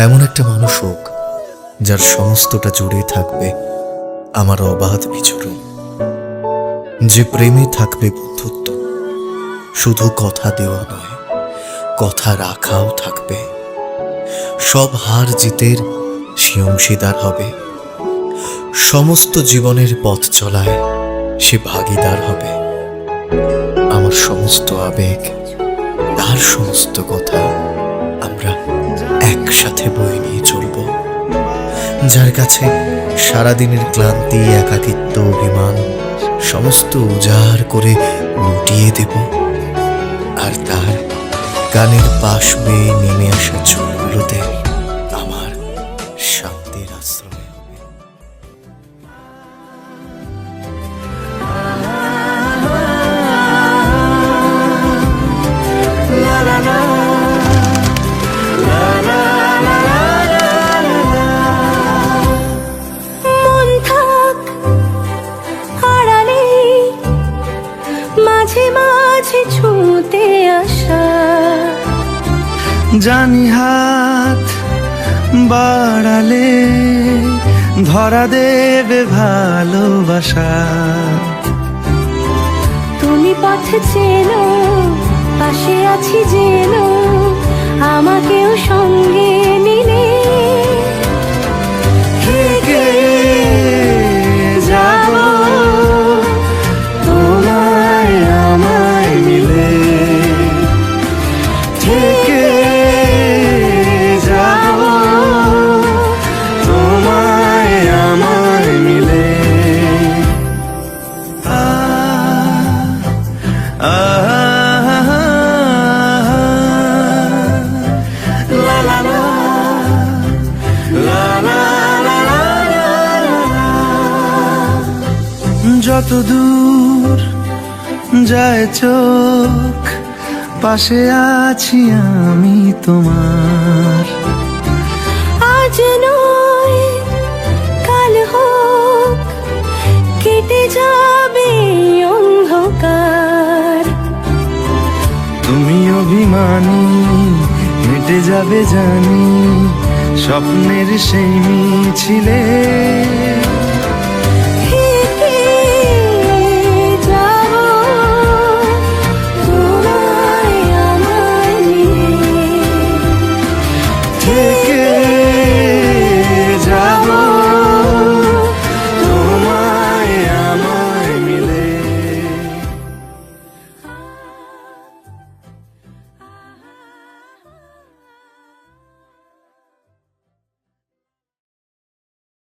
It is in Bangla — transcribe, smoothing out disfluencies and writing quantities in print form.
এমন একটা মানুষ হোক যার সমস্তটা জুড়ে থাকবে আমার অবাধ বিচরণ, যে প্রেমে থাকবে বন্ধুত্ব, শুধু কথা দেওয়া নয়, কথা রাখাও থাকবে। সব হার জিতের সে অংশীদার হবে, সমস্ত জীবনের পথ চলায় সে ভাগীদার হবে। আমার সমস্ত আবেগ, তার সমস্ত কথা আমরা একসাথে বয়ে নিয়ে চলব। যার কাছে সারাদিনের ক্লান্তি, একাকিত্ব, অভিমান সমস্ত উজাড় করে লুটিয়ে দেব। আর তার গানের পাশ বেয়ে নেমে আসা চোখগুলোতে আমার শান্তির আশ্রয় হবে। মন থাক আড়ালে, মাঝে মাঝে ছুঁতে আসা, জানি হাত বাড়ালে ধরা দেবে ভালোবাসা। তুমি পথ চেনো, পাশে আছি জেনো, আমাকেও সঙ্গে নিলে থেকে যাব তোমায় আমায় মিলে, থেকে যাব তোমায় আমায় মিলে। লা লা লা লা লা লা লা লা। যত দূর যায় চোখ, পাশে আছি আমি তোমার। আজ নয় কাল হোক, কেটে যাবে অন্ধকার। তুমি অভিমানী, হেঁটে যাবে জানি, স্বপ্নের সেই মিছিলে